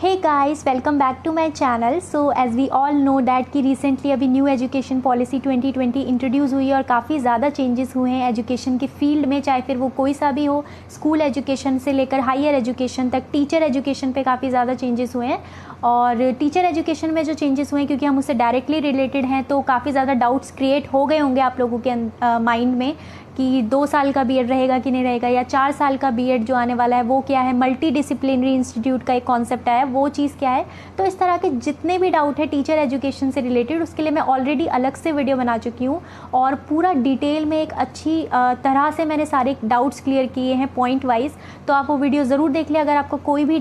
Hey guys, welcome back to my channel. So as we all know that कि recently अभी new education policy 2020 introduce हुई है और काफ़ी ज़्यादा चेंजेस हुए हैं एजुकेशन के फील्ड में, चाहे फिर वो कोई सा भी हो, स्कूल एजुकेशन से लेकर हायर एजुकेशन तक। टीचर एजुकेशन पे काफ़ी ज़्यादा चेंजेस हुए हैं और टीचर एजुकेशन में जो चेंजेस हुए हैं, क्योंकि हम उससे डायरेक्टली रिलेटेड हैं, तो काफ़ी ज़्यादा डाउट्स क्रिएट हो गए होंगे आप लोगों के माइंड में कि 2 साल का बीएड रहेगा कि नहीं रहेगा, या 4 साल का बीएड जो आने वाला है वो क्या है, मल्टी डिसिप्लिनरी इंस्टीट्यूट का एक कॉन्सेप्ट आया है, वो चीज़ क्या है। तो इस तरह के जितने भी डाउट है टीचर एजुकेशन से रिलेटेड, उसके लिए मैं ऑलरेडी अलग से वीडियो बना चुकी हूँ और पूरा डिटेल में एक अच्छी तरह से मैंने सारे डाउट्स क्लियर किए हैं पॉइंट वाइज। तो आप वो वीडियो ज़रूर देख लें। अगर आपको कोई भी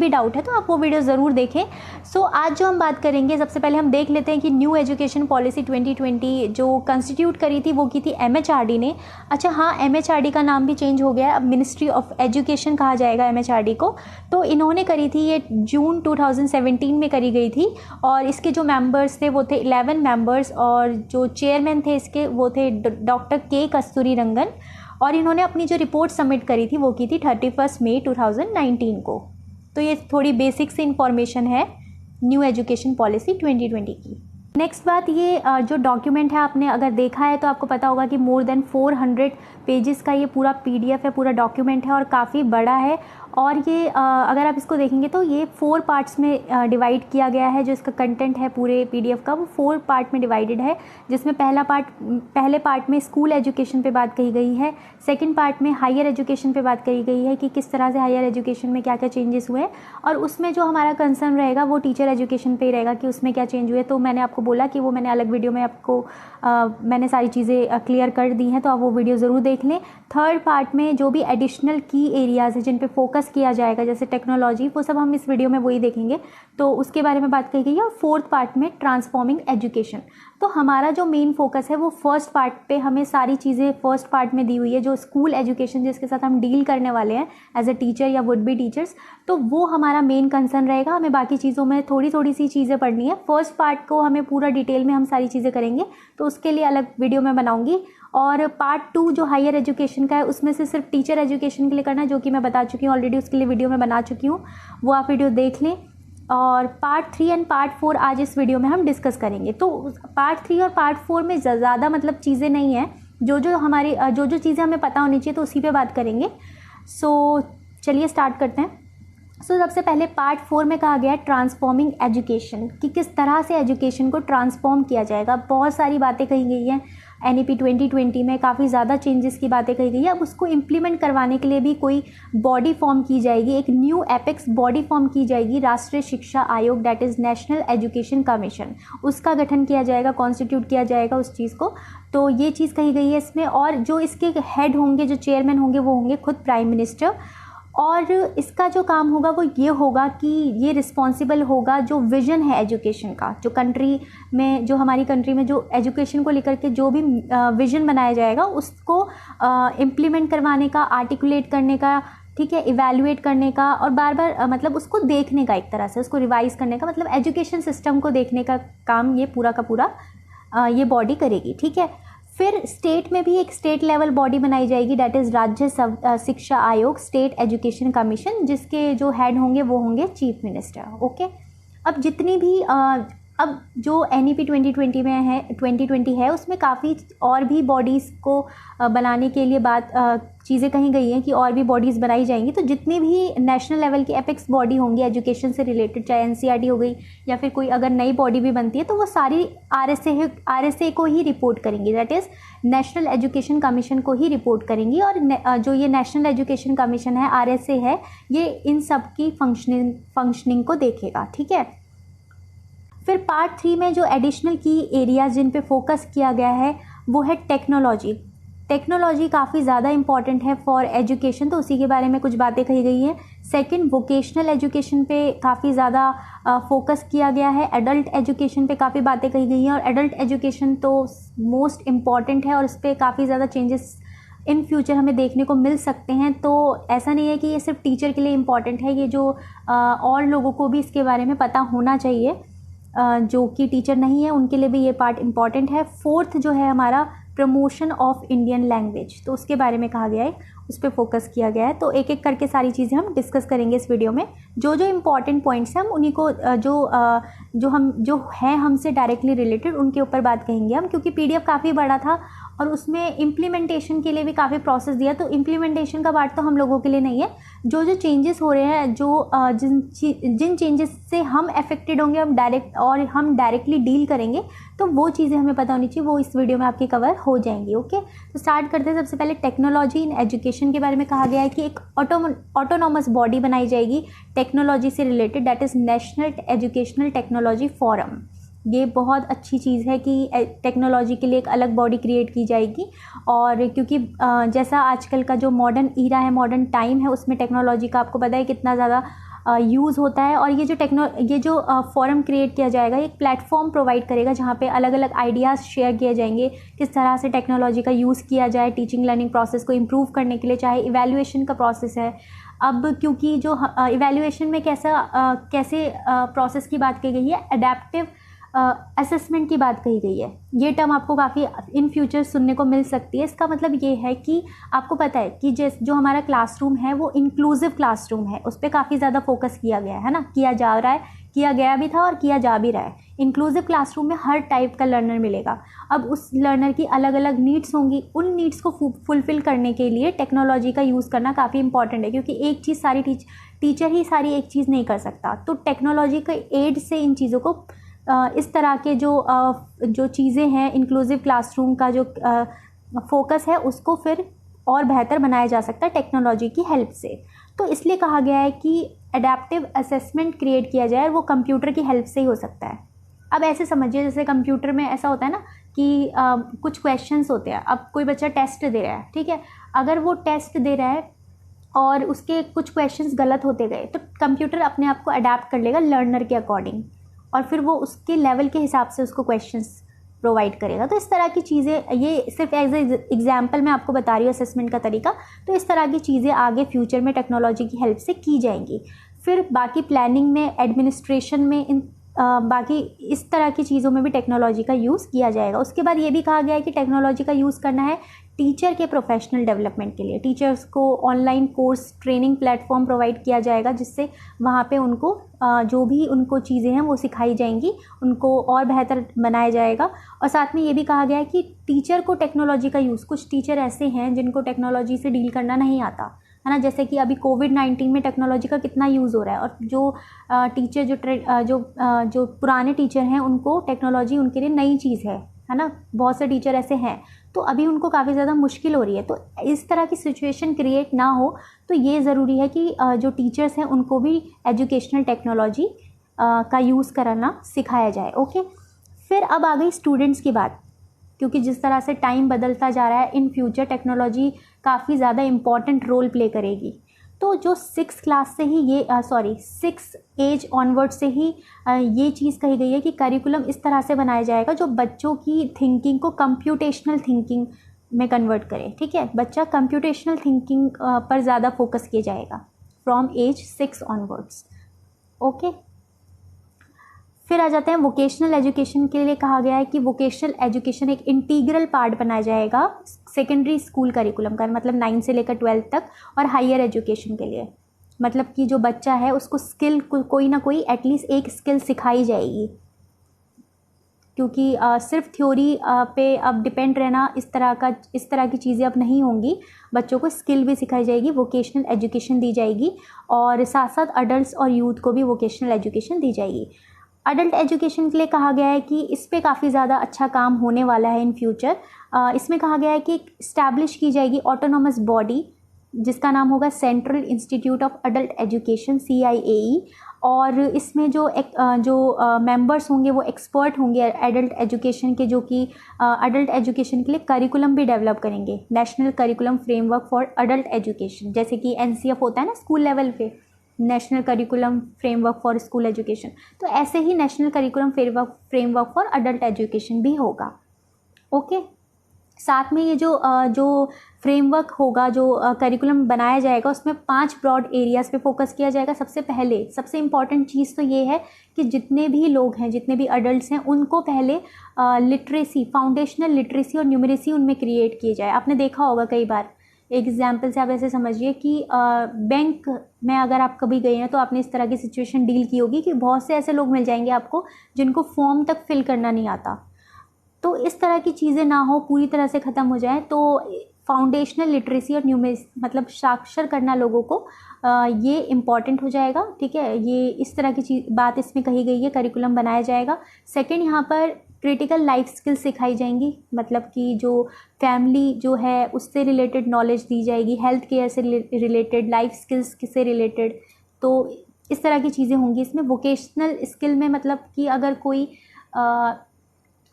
डाउट है तो आप वो वीडियो ज़रूर देखें। सो आज जो हम बात करेंगे, सबसे पहले हम देख लेते हैं कि न्यू एजुकेशन पॉलिसी 2020 जो कंस्टिट्यूट करी थी वो की थी एमएचआरडी ने। अच्छा हाँ, एमएचआरडी का नाम भी चेंज हो गया है, अब मिनिस्ट्री ऑफ एजुकेशन कहा जाएगा एमएचआरडी को। तो इन्होंने करी थी, ये जून 2017 में करी गई थी और इसके जो मेंबर्स थे वो थे 11 मेंबर्स और जो चेयरमैन थे इसके वो थे डॉक्टर के कस्तूरी रंगन। और इन्होंने अपनी जो रिपोर्ट सबमिट करी थी वो की थी 31 मई 2019 को। तो ये थोड़ी बेसिक सी इंफॉर्मेशन है न्यू एजुकेशन पॉलिसी 2020 की। नेक्स्ट बात, ये जो डॉक्यूमेंट है, आपने अगर देखा है तो आपको पता होगा कि मोर देन 400 पेजेस का ये पूरा पीडीएफ है, पूरा डॉक्यूमेंट है और काफ़ी बड़ा है। और ये अगर आप इसको देखेंगे तो ये 4 पार्ट्स में डिवाइड किया गया है। जो इसका कंटेंट है पूरे पीडीएफ का वो 4 पार्ट में डिवाइडेड है, जिसमें पहले पार्ट में स्कूल एजुकेशन पे बात कही गई है, सेकंड पार्ट में हायर एजुकेशन पे बात कही गई है कि किस तरह से हायर एजुकेशन में क्या क्या चेंजेस हुए, और उसमें जो हमारा कंसर्न रहेगा वो टीचर एजुकेशन पे ही रहेगा कि उसमें क्या चेंज हुए। तो मैंने आपको बोला कि वो मैंने अलग वीडियो में आपको मैंने सारी चीज़ें क्लियर कर दी हैं, तो आप वो वीडियो ज़रूर देख लें। थर्ड पार्ट में जो भी एडिशनल की एरियाज़ हैं जिन पे फोकस किया जाएगा, जैसे टेक्नोलॉजी, वो सब हम इस वीडियो में वही देखेंगे, तो उसके बारे में बात कही गई है। और फोर्थ पार्ट में ट्रांसफॉर्मिंग एजुकेशन। तो हमारा जो मेन फोकस है वो फर्स्ट पार्ट पे, हमें सारी चीज़ें फर्स्ट पार्ट में दी हुई है, जो स्कूल एजुकेशन जिसके साथ हम डील करने वाले हैं एज अ टीचर या वुड बी टीचर्स, तो वो हमारा मेन कंसर्न रहेगा। हमें बाकी चीज़ों में थोड़ी थोड़ी सी चीज़ें पढ़नी है, फर्स्ट पार्ट को हमें पूरा डिटेल में हम सारी चीज़ें करेंगे, तो उसके लिए अलग वीडियो मैं बनाऊंगी। और पार्ट 2 जो हायर एजुकेशन का है, उसमें से सिर्फ टीचर एजुकेशन के लिए करना है, जो कि मैं बता चुकी हूँ ऑलरेडी, उसके लिए वीडियो मैं बना चुकी हूँ, वो आप वीडियो देख लें। और पार्ट 3 एंड पार्ट 4 आज इस वीडियो में हम डिस्कस करेंगे। तो पार्ट 3 और पार्ट 4 में ज़्यादा मतलब चीज़ें नहीं हैं, जो जो चीज़ें हमें पता होनी चाहिए तो उसी पे बात करेंगे। सो चलिए स्टार्ट करते हैं। सबसे पहले पार्ट 4 में कहा गया है ट्रांसफॉर्मिंग एजुकेशन, कि किस तरह से एजुकेशन को ट्रांसफॉर्म किया जाएगा। बहुत सारी बातें कही गई हैं एनईपी 2020 में, काफ़ी ज़्यादा चेंजेस की बातें कही गई है। अब उसको इम्प्लीमेंट करवाने के लिए भी कोई बॉडी फॉर्म की जाएगी, एक न्यू एपेक्स बॉडी फॉर्म की जाएगी, राष्ट्रीय शिक्षा आयोग, that is national education commission. उसका गठन किया जाएगा, कॉन्स्टिट्यूट किया जाएगा उस चीज़ को। तो ये चीज़ कही गई है इसमें। और जो इसके हेड होंगे, जो चेयरमैन होंगे, वो होंगे खुद प्राइम मिनिस्टर। और इसका जो काम होगा वो ये होगा कि ये रिस्पॉन्सिबल होगा जो विज़न है एजुकेशन का, जो कंट्री में, जो हमारी कंट्री में जो एजुकेशन को लेकर के जो भी विज़न बनाया जाएगा, उसको इम्प्लीमेंट करवाने का, आर्टिकुलेट करने का, ठीक है, इवैल्यूएट करने का, और बार बार मतलब उसको देखने का, एक तरह से उसको रिवाइज़ करने का, मतलब एजुकेशन सिस्टम को देखने का काम ये पूरा का पूरा ये बॉडी करेगी, ठीक है। फिर स्टेट में भी एक स्टेट लेवल बॉडी बनाई जाएगी, डैट इज़ राज्य शिक्षा आयोग, स्टेट एजुकेशन कमीशन, जिसके जो हेड होंगे वो होंगे चीफ मिनिस्टर। ओके, अब जितनी भी अब जो एनईपी 2020 है उसमें काफ़ी और भी बॉडीज़ को बनाने के लिए चीज़ें कही गई हैं कि और भी बॉडीज़ बनाई जाएंगी। तो जितनी भी नेशनल लेवल की एपेक्स बॉडी होंगी एजुकेशन से रिलेटेड, चाहे एनसीईआरटी हो गई या फिर कोई अगर नई बॉडी भी बनती है, तो वो सारी आरएसए को ही रिपोर्ट करेंगी, that is national education commission को ही रिपोर्ट करेंगी। और जो ये नेशनल एजुकेशन कमीशन है, आरएसए है, ये इन सब की फंक्शनिंग को देखेगा, ठीक है। फिर पार्ट 3 में जो एडिशनल की एरियाज जिन पे फोकस किया गया है वो है टेक्नोलॉजी। टेक्नोलॉजी काफ़ी ज़्यादा इंपॉर्टेंट है फॉर एजुकेशन, तो उसी के बारे में कुछ बातें कही गई हैं। सेकंड, वोकेशनल एजुकेशन पे काफ़ी ज़्यादा फोकस किया गया है। एडल्ट एजुकेशन पे काफ़ी बातें कही गई हैं, और एडल्ट एजुकेशन तो मोस्ट इम्पॉर्टेंट है और इस पर काफ़ी ज़्यादा चेंजेस इन फ्यूचर हमें देखने को मिल सकते हैं। तो ऐसा नहीं है कि ये सिर्फ टीचर के लिए इम्पॉर्टेंट है, ये जो और लोगों को भी इसके बारे में पता होना चाहिए, जो कि टीचर नहीं है उनके लिए भी ये पार्ट इम्पॉर्टेंट है। फोर्थ जो है हमारा प्रमोशन ऑफ इंडियन लैंग्वेज, तो उसके बारे में कहा गया है। उस पर फोकस किया गया है। तो एक एक करके सारी चीज़ें हम डिस्कस करेंगे इस वीडियो में। जो जो इम्पॉर्टेंट पॉइंट्स हैं हम उन्हीं को जो है हमसे डायरेक्टली रिलेटेड उनके ऊपर बात कहेंगे हम, क्योंकि PDF काफ़ी बड़ा था और उसमें इम्प्लीमेंटेशन के लिए भी काफ़ी प्रोसेस दिया, तो इम्प्लीमेंटेशन का पार्ट तो हम लोगों के लिए नहीं है। जो जो चेंजेस हो रहे हैं, जो जिन चेंजेस से हम अफेक्टेड होंगे, हम डायरेक्टली डील करेंगे, तो वो चीज़ें हमें पता होनी चाहिए, वो इस वीडियो में आपकी कवर हो जाएंगी। ओके, तो स्टार्ट करते हैं। सबसे पहले टेक्नोलॉजी इन एजुकेशन के बारे में कहा गया है कि एक ऑटोनॉमस बॉडी बनाई जाएगी टेक्नोलॉजी से related, that is national educational technology forum. ये बहुत अच्छी चीज़ है कि टेक्नोलॉजी के लिए एक अलग बॉडी क्रिएट की जाएगी। और क्योंकि जैसा आजकल का जो मॉडर्न ईरा है, मॉडर्न टाइम है, उसमें टेक्नोलॉजी का आपको पता है कितना ज़्यादा यूज़ होता है। और ये जो फोरम क्रिएट किया जाएगा, एक प्लेटफॉर्म प्रोवाइड करेगा जहाँ पे अलग अलग आइडियाज़ शेयर किए जाएंगे, किस तरह से टेक्नोलॉजी का यूज़ किया जाए टीचिंग लर्निंग प्रोसेस को इम्प्रूव करने के लिए, चाहे इवैल्यूएशन का प्रोसेस है। अब क्योंकि जो इवैल्यूएशन में कैसे प्रोसेस की बात की गई है, एडेप्टिव असेसमेंट की बात कही गई है। ये टर्म आपको काफ़ी इन फ्यूचर सुनने को मिल सकती है। इसका मतलब ये है कि आपको पता है कि जो हमारा क्लासरूम है वो इंक्लूसिव क्लासरूम है, उस पर काफ़ी ज़्यादा फोकस किया गया है ना, किया जा रहा है, किया गया भी था और किया जा भी रहा है। इंक्लूसिव क्लासरूम में हर टाइप का लर्नर मिलेगा। अब उस लर्नर की अलग अलग नीड्स होंगी, उन नीड्स को फुलफ़िल करने के लिए टेक्नोलॉजी का यूज़ करना काफ़ी इंपॉर्टेंट है, क्योंकि एक चीज़ सारी टीचर ही सारी एक चीज़ नहीं कर सकता। तो टेक्नोलॉजी के एड से इन चीज़ों को इस तरह के जो चीज़ें हैं, इंक्लूसिव क्लासरूम का जो फोकस है, उसको फिर और बेहतर बनाया जा सकता है टेक्नोलॉजी की हेल्प से। तो इसलिए कहा गया है कि एडेप्टिव असेसमेंट क्रिएट किया जाए, और वो कंप्यूटर की हेल्प से ही हो सकता है। अब ऐसे समझिए, जैसे कंप्यूटर में ऐसा होता है ना कि कुछ क्वेश्चंस होते हैं। अब कोई बच्चा टेस्ट दे रहा है, ठीक है, अगर वो टेस्ट दे रहा है और उसके कुछ क्वेश्चंस गलत होते गए, तो कंप्यूटर अपने आप को अडेप्ट कर लेगा लर्नर के अकॉर्डिंग, और फिर वो उसके लेवल के हिसाब से उसको क्वेश्चंस प्रोवाइड करेगा। तो इस तरह की चीज़ें, ये सिर्फ एज एग्जाम्पल मैं आपको बता रही हूँ असेसमेंट का तरीका। तो इस तरह की चीज़ें आगे फ्यूचर में टेक्नोलॉजी की हेल्प से की जाएंगी। फिर बाकी प्लानिंग में, एडमिनिस्ट्रेशन में, बाकी इस तरह की चीज़ों में भी टेक्नोलॉजी का यूज़ किया जाएगा। उसके बाद ये भी कहा गया है कि टेक्नोलॉजी का यूज़ करना है टीचर के प्रोफेशनल डेवलपमेंट के लिए। टीचर्स को online course, training platform provide किया जाएगा, जिससे वहाँ पे उनको जो भी उनको चीज़ें हैं वो सिखाई जाएंगी, उनको और बेहतर बनाया जाएगा। और साथ में ये भी कहा गया है कि टीचर को टेक्नोलॉजी का यूज़, कुछ टीचर ऐसे हैं जिनको टेक्नोलॉजी से डील करना नहीं आता है ना, जैसे कि अभी कोविड-19 में टेक्नोलॉजी का कितना यूज़ हो रहा है, और जो टीचर जो पुराने टीचर हैं, उनको टेक्नोलॉजी उनके लिए नई चीज़ है ना। बहुत से टीचर ऐसे हैं, तो अभी उनको काफ़ी ज़्यादा मुश्किल हो रही है। तो इस तरह की सिचुएशन क्रिएट ना हो, तो ये ज़रूरी है कि जो टीचर्स हैं उनको भी एजुकेशनल टेक्नोलॉजी का यूज़ करना सिखाया जाए। ओके, फिर अब आ गई स्टूडेंट्स की बात, क्योंकि जिस तरह से टाइम बदलता जा रहा है, इन फ्यूचर टेक्नोलॉजी काफ़ी ज़्यादा इम्पॉर्टेंट रोल प्ले करेगी। तो जो 6 क्लास से ही 6 एज ऑनवर्ड से ही ये चीज़ कही गई है कि करिकुलम इस तरह से बनाया जाएगा जो बच्चों की थिंकिंग को कंप्यूटेशनल थिंकिंग में कन्वर्ट करे। ठीक है, बच्चा कंप्यूटेशनल थिंकिंग पर ज़्यादा फोकस किया जाएगा फ्रॉम एज 6 ऑनवर्ड्स। ओके, फिर आ जाते हैं वोकेशनल एजुकेशन के लिए। कहा गया है कि वोकेशनल एजुकेशन एक इंटीग्रल पार्ट बनाया जाएगा सेकेंडरी स्कूल करिकुलम का, मतलब 9 से लेकर 12 तक, और हायर एजुकेशन के लिए, मतलब कि जो बच्चा है उसको स्किल, कोई ना कोई एटलीस्ट एक स्किल सिखाई जाएगी, क्योंकि सिर्फ थ्योरी पे अब डिपेंड रहना, इस तरह की चीज़ें अब नहीं होंगी। बच्चों को स्किल भी सिखाई जाएगी, वोकेशनल एजुकेशन दी जाएगी, और साथ साथ अडल्ट और यूथ को भी वोकेशनल एजुकेशन दी जाएगी। अडल्ट एजुकेशन के लिए कहा गया है कि इस पे काफ़ी ज़्यादा अच्छा काम होने वाला है इन फ्यूचर। इसमें कहा गया है कि इस्टेब्लिश की जाएगी ऑटोनोमस बॉडी, जिसका नाम होगा central institute of adult education CIAE, और इसमें जो मेंबर्स होंगे वो एक्सपर्ट होंगे एडल्ट एजुकेशन के, जो कि अडल्ट एजुकेशन के लिए करिकुलम भी डेवलप करेंगे, national curriculum framework for adult education, जैसे कि NCF होता है ना स्कूल लेवल पे, national curriculum framework for school education. तो ऐसे ही national curriculum framework for adult education भी होगा। ओके, साथ में ये जो फ्रेमवर्क होगा, जो करिकुलम बनाया जाएगा, उसमें 5 ब्रॉड एरियाज़ पे फोकस किया जाएगा। सबसे इम्पॉर्टेंट चीज़ तो ये है कि जितने भी लोग हैं, जितने भी अडल्ट्स हैं, उनको पहले लिटरेसी, फाउंडेशनल लिटरेसी और न्यूमरेसी उनमें क्रिएट की जाए। आपने देखा होगा कई बार एक एग्जाम्पल से आप ऐसे समझिए कि बैंक में अगर आप कभी गए हैं तो आपने इस तरह की सिचुएशन डील की होगी कि बहुत से ऐसे लोग मिल जाएंगे आपको जिनको फॉर्म तक फिल करना नहीं आता। तो इस तरह की चीज़ें ना हो, पूरी तरह से ख़त्म हो जाए। तो फाउंडेशनल लिटरेसी और न्यूमेरिसी मतलब साक्षर करना लोगों को ये इम्पॉर्टेंट हो जाएगा। ठीक है, ये इस तरह की बात इसमें कही गई है, करिकुलम बनाया जाएगा। सेकंड, यहाँ पर क्रिटिकल लाइफ स्किल्स सिखाई जाएंगी, मतलब कि जो फैमिली जो है उससे रिलेटेड नॉलेज दी जाएगी, हेल्थ केयर से रिलेटेड, लाइफ स्किल्स से रिलेटेड। तो इस तरह की चीज़ें होंगी इसमें। वोकेशनल स्किल में मतलब कि अगर कोई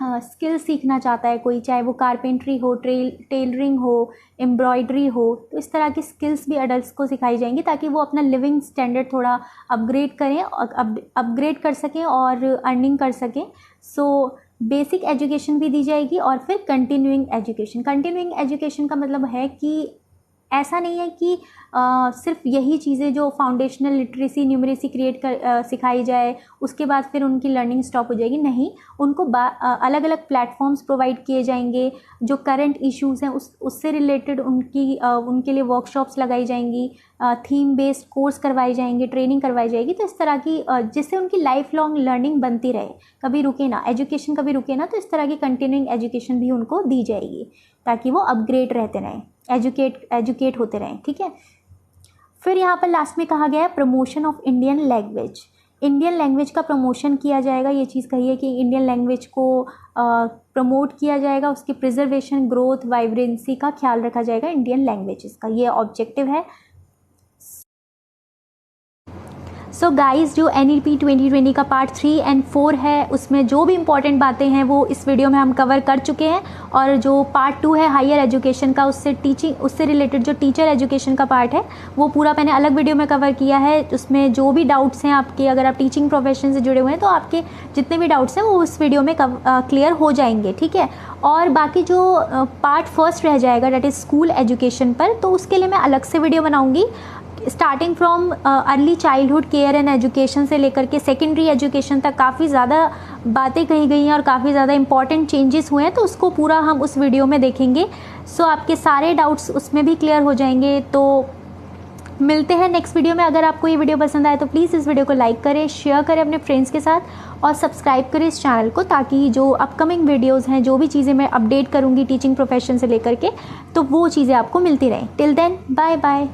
स्किल सीखना चाहता है कोई, चाहे वो कारपेंट्री हो, टेलरिंग हो, एम्ब्रॉयडरी हो, तो इस तरह की स्किल्स भी अडल्ट्स को सिखाई जाएंगी ताकि वो अपना लिविंग स्टैंडर्ड थोड़ा अपग्रेड करें, अपग्रेड कर सकें और अर्निंग कर सकें। सो बेसिक एजुकेशन भी दी जाएगी और फिर कंटिन्यूइंग एजुकेशन। कंटिन्यूइंग एजुकेशन का मतलब है कि ऐसा नहीं है कि सिर्फ यही चीज़ें जो फाउंडेशनल लिटरेसी न्यूमरेसी क्रिएट कर सिखाई जाए उसके बाद फिर उनकी लर्निंग स्टॉप हो जाएगी। नहीं, उनको अलग अलग प्लेटफॉर्म्स प्रोवाइड किए जाएंगे, जो करंट इश्यूज़ हैं उससे रिलेटेड उनके लिए वर्कशॉप्स लगाई जाएंगी, थीम बेस्ड कोर्स करवाए जाएंगे, ट्रेनिंग करवाई जाएगी। तो इस तरह की जिससे उनकी लाइफ लॉन्ग लर्निंग बनती रहे, कभी रुके ना, एजुकेशन कभी रुके ना। तो इस तरह की कंटिन्यूइंग एजुकेशन भी उनको दी जाएगी ताकि वो अपग्रेड रहते रहें, एजुकेट होते रहें। ठीक है, फिर यहाँ पर लास्ट में कहा गया है promotion of Indian language. Indian language का प्रमोशन किया जाएगा, ये चीज़ कही है कि इंडियन लैंग्वेज को प्रमोट किया जाएगा, उसकी प्रिजर्वेशन, ग्रोथ, वाइब्रेंसी का ख्याल रखा जाएगा इंडियन लैंग्वेजेस का, ये ऑब्जेक्टिव है। सो गाइस, जो NEP 2020 का पार्ट 3 और 4 है उसमें जो भी इंपॉर्टेंट बातें हैं वो इस वीडियो में हम कवर कर चुके हैं। और जो पार्ट 2 है हायर एजुकेशन का, उससे रिलेटेड जो टीचर एजुकेशन का पार्ट है वो पूरा मैंने अलग वीडियो में कवर किया है। उसमें जो भी डाउट्स हैं आपके, अगर आप टीचिंग प्रोफेशन से जुड़े हुए हैं तो आपके जितने भी डाउट्स हैं वो उस वीडियो में क्लियर हो जाएंगे। ठीक है, और बाकी जो पार्ट 1 रह जाएगा डेट इज़ स्कूल एजुकेशन पर, तो उसके लिए मैं अलग से वीडियो बनाऊँगी। Starting from early childhood care and education से लेकर के सेकेंडरी एजुकेशन तक काफ़ी ज़्यादा बातें कही गई हैं और काफ़ी ज़्यादा इंपॉर्टेंट चेंजेस हुए हैं, तो उसको पूरा हम उस वीडियो में देखेंगे। सो आपके सारे डाउट्स उसमें भी क्लियर हो जाएंगे। तो मिलते हैं नेक्स्ट वीडियो में। अगर आपको ये वीडियो पसंद आए तो प्लीज़ इस वीडियो को लाइक करें, शेयर करें अपने फ्रेंड्स के साथ और सब्सक्राइब करें इस चैनल को, ताकि जो अपकमिंग वीडियोस हैं, जो भी चीज़ें मैं अपडेट करूँगी टीचिंग प्रोफेशन से लेकर के, तो वो चीज़ें आपको मिलती रहें। Till then, bye bye.